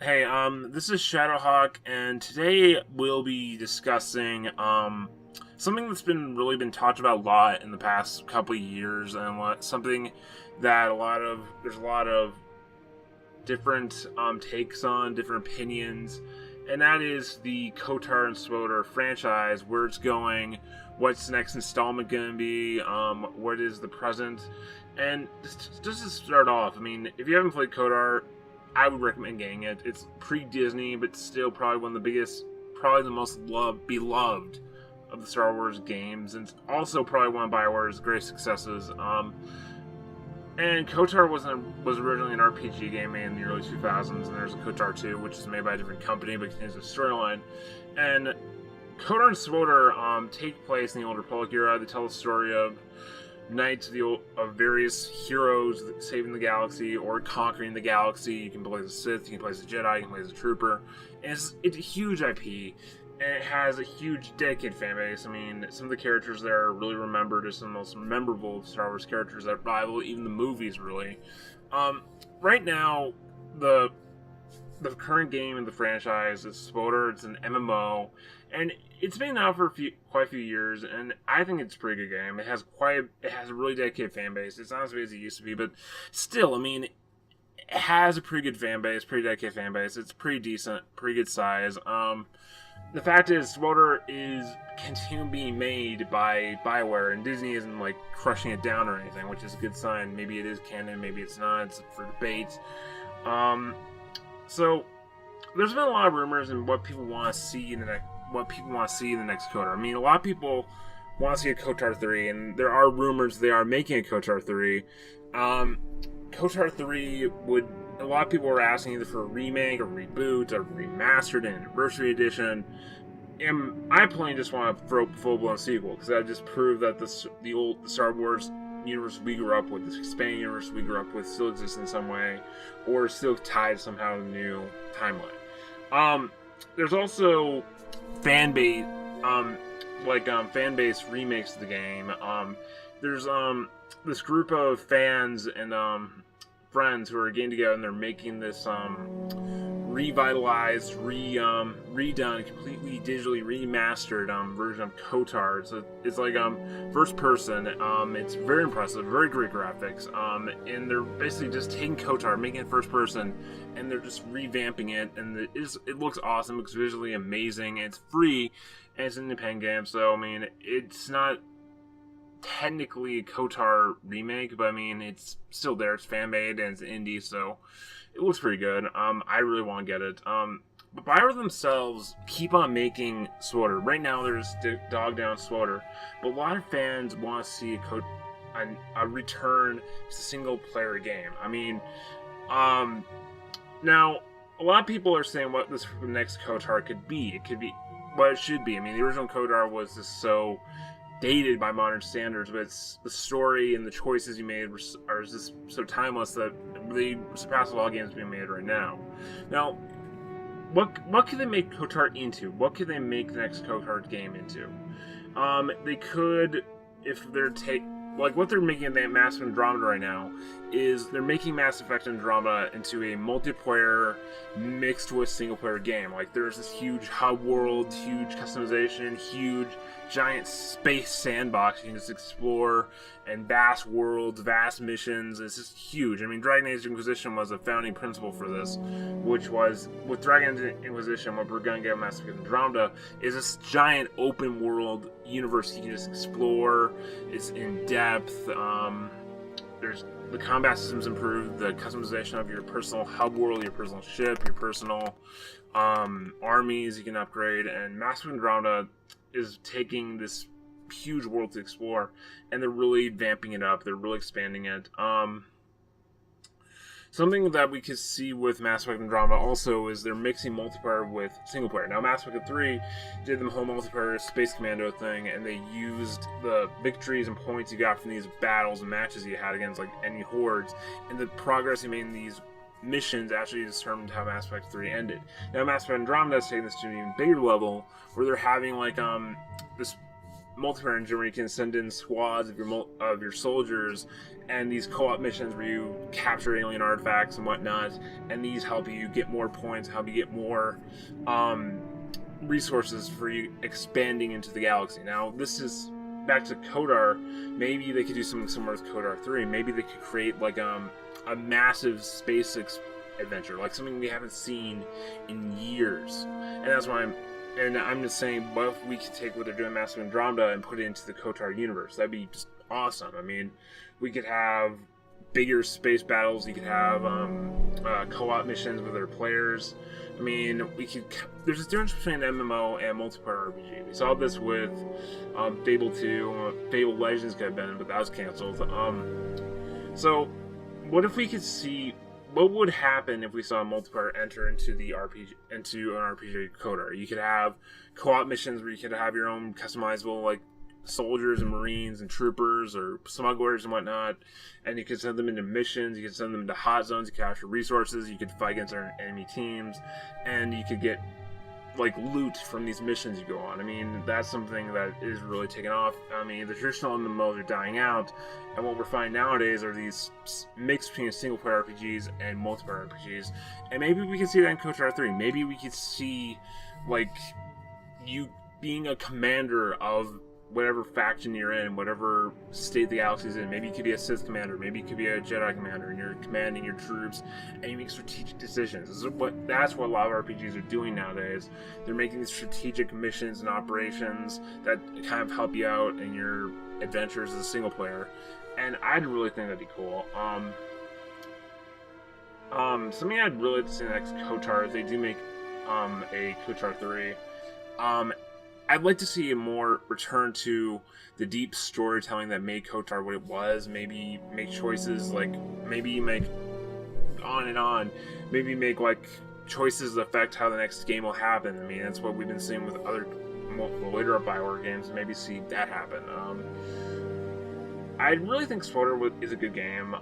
Hey, this is Shadowhawk, and today we'll be discussing something that's been talked about a lot in the past couple of years, and something that there's a lot of different takes on, different opinions, and that is the Kotar and Swotor franchise, where it's going, what's the next installment going to be, what is the present, and just to start off, I mean, if you haven't played Kotar, I would recommend getting it. It's pre-Disney, but still probably one of the biggest, probably the most beloved of the Star Wars games, and it's also probably one of BioWare's greatest successes. And KOTOR was originally an RPG game made in the early 2000s, and there's a KOTOR 2, which is made by a different company but continues the storyline. And KOTOR and SWTOR take place in the Old Republic era. They tell the story of knights of various heroes saving the galaxy or conquering the galaxy. You can play as a Sith, you can play as a Jedi, you can play as a Trooper. And it's a huge IP, and it has a huge dedicated fan base. I mean, some of the characters there are really remembered as some of the most memorable Star Wars characters that rival even the movies, really. Right now, the current game in the franchise is SWTOR. It's an MMO, and it's been out for quite a few years, and I think it's a pretty good game. It has a really dedicated fan base. It's not as big as it used to be, but still, I mean, it has a pretty good fan base, pretty dedicated fan base. It's pretty decent, pretty good size. The fact is, SWTOR is continuing being made by BioWare, and Disney isn't like crushing it down or anything, which is a good sign. Maybe it is canon, maybe it's not. It's for debate. So there's been a lot of rumors and what people want to see in the next KOTOR. I mean, a lot of people want to see a KOTOR 3, and there are rumors they are making a KOTOR 3. KOTOR 3 would. A lot of people were asking either for a remake, a reboot, a remastered, an anniversary edition. And I plainly just want a full-blown sequel, because that would just prove that the Star Wars universe we grew up with, this expanding universe we grew up with, still exists in some way, or still tied somehow to the new timeline. There's also fan base, fan base remakes of the game. There's this group of fans and friends who are getting together, and they're making this revitalized, redone, completely digitally remastered version of KOTOR. It's like first person. It's very impressive, very great graphics. And they're basically just taking KOTOR, making it first person, and they're just revamping it. And it looks awesome. It looks visually amazing. And it's free, and it's an independent game. So I mean, it's not technically a KOTOR remake, but I mean, it's still there. It's fan made and it's indie, so it looks pretty good. I really want to get it. But BioWare themselves keep on making SWTOR. Right now, there's dog down SWTOR, but a lot of fans want to see a return to single player game. I mean, now a lot of people are saying what this next KOTOR could be. It could be what it should be. I mean, the original KOTOR was just so dated by modern standards, but it's the story and the choices you made are just so timeless that they surpass all games being made right now. Now, what could they make KOTOR into? What could they make the next KOTOR game into? They could, if they're what they're making in Mass Effect Andromeda right now is they're making Mass Effect Andromeda into a multiplayer mixed with single player game. Like, there's this huge hub world, huge customization, huge giant space sandbox you can just explore, and vast worlds, vast missions. It's just huge. I mean, Dragon Age Inquisition was a founding principle for this, which was, with Dragon Age Inquisition, what we're going to get in Mass Effect Andromeda is this giant open world universe you can just explore. It's in depth. There's the combat systems improved, the customization of your personal hub world, your personal ship, your personal armies you can upgrade, and Mass Effect Andromeda is taking this huge world to explore, and they're really vamping it up. They're really expanding it. Something that we could see with Mass Effect Andromeda also is they're mixing multiplayer with single player. Now, Mass Effect 3 did the whole multiplayer Space Commando thing, and they used the victories and points you got from these battles and matches you had against like enemy hordes, and the progress you made in these missions actually determined how Mass Effect 3 ended. Now, Mass Effect Andromeda is taking this to an even bigger level, where they're having like this multiplayer engine where you can send in squads of your soldiers, and these co-op missions where you capture alien artifacts and whatnot, and these help you get more points, help you get more resources for you expanding into the galaxy. Now, this is back to KOTOR. Maybe they could do something similar with KOTOR 3. Maybe they could create like a massive space adventure, like something we haven't seen in years. And that's why I'm just saying, what if we could take what they're doing Massive Andromeda and put it into the KOTOR universe? That'd be just awesome. I mean, we could have bigger space battles. You could have co-op missions with their players. I mean, there's a difference between an MMO and multiplayer RPG. We saw this with Fable 2. Fable Legends could have been, but that was canceled. So, what if we could see what would happen if we saw a multiplayer enter into an RPG KOTOR? You could have co-op missions where you could have your own customizable like soldiers and marines and troopers or smugglers and whatnot, and you could send them into missions. You could send them into hot zones. You could capture resources. You could fight against our enemy teams, and you could get like loot from these missions you go on. I mean, that's something that is really taking off. I mean, the traditional MMOs are dying out, and what we're finding nowadays are these mix between single player RPGs and multiplayer RPGs. And maybe we could see that in KOTOR 3. Maybe we could see like you being a commander of whatever faction you're in, whatever state the galaxy's in. Maybe you could be a Sith commander, maybe you could be a Jedi commander, and you're commanding your troops, and you make strategic decisions. That's what a lot of RPGs are doing nowadays. They're making these strategic missions and operations that kind of help you out in your adventures as a single player, and I'd really think that'd be cool. Something I'd really like to see in the next KOTOR is they do make a KOTOR 3. I'd like to see a more return to the deep storytelling that made KOTOR what it was. Maybe make choices like, maybe make on and on. Maybe make like choices that affect how the next game will happen. I mean, that's what we've been seeing with other later bioware games. Maybe see that happen. I really think SWTOR is a good game.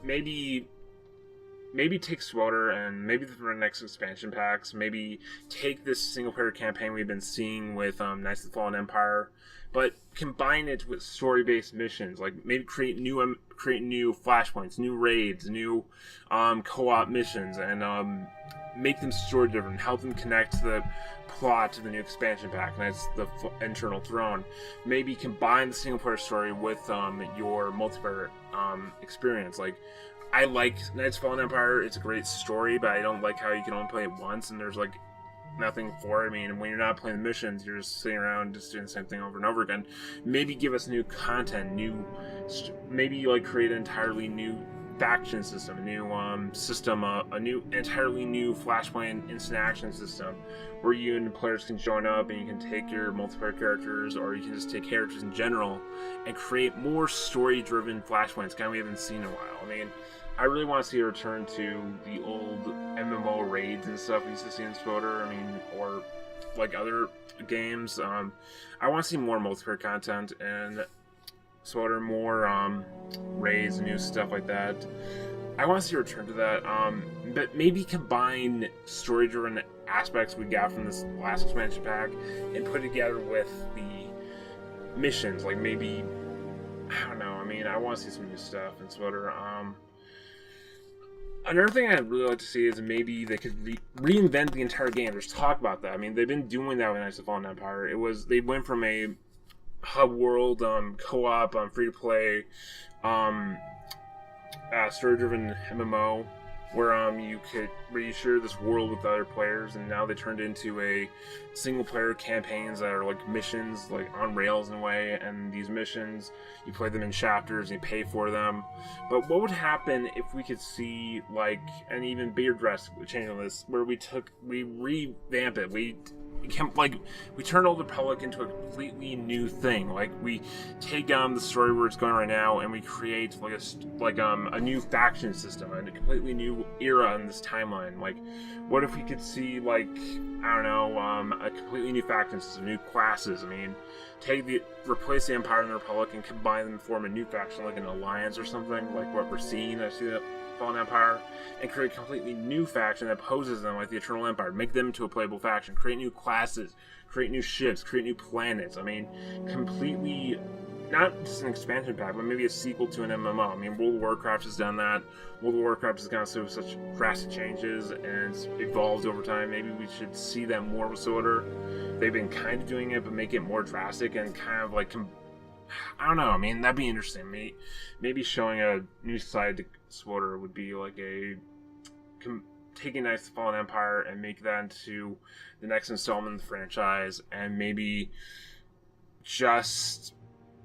Maybe take SWTOR and maybe for the next expansion packs, maybe take this single-player campaign we've been seeing with Knights of the Fallen Empire, but combine it with story-based missions. Like maybe create new flashpoints, new raids, new co-op missions, and make them story-driven. Help them connect the plot to the new expansion pack, Knights of the Eternal Throne. Maybe combine the single-player story with your multiplayer experience. Like, I like Knights of the Fallen Empire. It's a great story, but I don't like how you can only play it once and there's like nothing for it. I mean, when you're not playing the missions, you're just sitting around just doing the same thing over and over again. Maybe give us new content, maybe like create an entirely new faction system, a new system, a new entirely new Flashpoint instant action system where you and the players can join up and you can take your multiplayer characters, or you can just take characters in general and create more story-driven Flashpoints, kind of we haven't seen in a while. I mean, I really want to see a return to the old MMO raids and stuff we used to see in SWTOR. I mean, or like other games. I want to see more multiplayer content and SWTOR, more raids, new stuff like that. I want to see a return to that. But maybe combine story-driven aspects we got from this last expansion pack and put it together with the missions. Like maybe, I don't know. I mean, I want to see some new stuff in SWTOR. Another thing I'd really like to see is maybe they could reinvent the entire game. There's talk about that. I mean, they've been doing that with Knights of the Fallen Empire. They went from a hub world, co-op, free-to-play, story-driven MMO where you share this world with other players, and now they turned into a single-player campaigns that are like missions, like on rails in a way. And these missions, you play them in chapters and you pay for them. But what would happen if we could see like an even bigger drastic change on this, where we revamp it, we turn Old Republic into a completely new thing. Like we take the story where it's going right now, and we create a new faction system and a completely new era in this timeline. Like, what if we could see a completely new faction system, new classes? I mean, replace the Empire and the Republic and combine them to form a new faction, like an alliance or something, like what we're seeing. I see that Fallen Empire and create a completely new faction that opposes them, like the Eternal Empire. Make them into a playable faction. Create new classes. Create new ships. Create new planets. I mean, completely, not just an expansion pack, but maybe a sequel to an MMO. I mean, World of Warcraft has done that. World of Warcraft has gone through such drastic changes and it's evolved over time. Maybe we should see that more with SWTOR. They've been kind of doing it, but make it more drastic and kind of like I don't know. I mean, that'd be interesting. Maybe showing a new side to SWTOR would be like taking Knights of the Fallen Empire and make that into the next installment of the franchise, and maybe just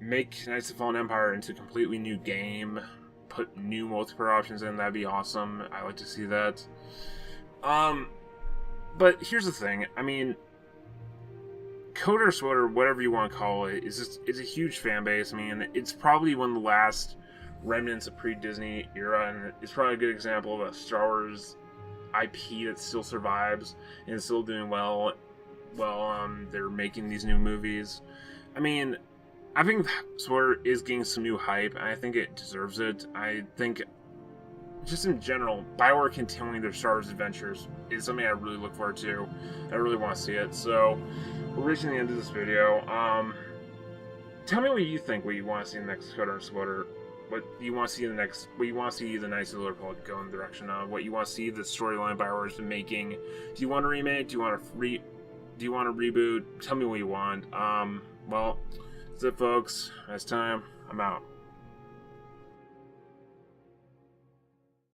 make Knights of the Fallen Empire into a completely new game. Put new multiplayer options in. That'd be awesome. I like to see that. But here's the thing. I mean, kotor, SWTOR, whatever you want to call it, it's a huge fan base. I mean, it's probably one of the last remnants of pre-Disney era, and it's probably a good example of a Star Wars IP that still survives and is still doing well. They're making these new movies. I mean, I think SWTOR is getting some new hype, and I think it deserves it. I think, just in general, bioware continuing their Star Wars adventures is something I really look forward to. I really want to see it. So, we're reaching the end of this video. Tell me what you think. What you want to see in the next kotor and SWTOR. What you want to see in the next. What you want to see the Knights of the Republic go in the direction of. What you want to see the storyline bioware has been making. Do you want to remake? Do you want to reboot? Tell me what you want. Well, that's it, folks. That's time. I'm out.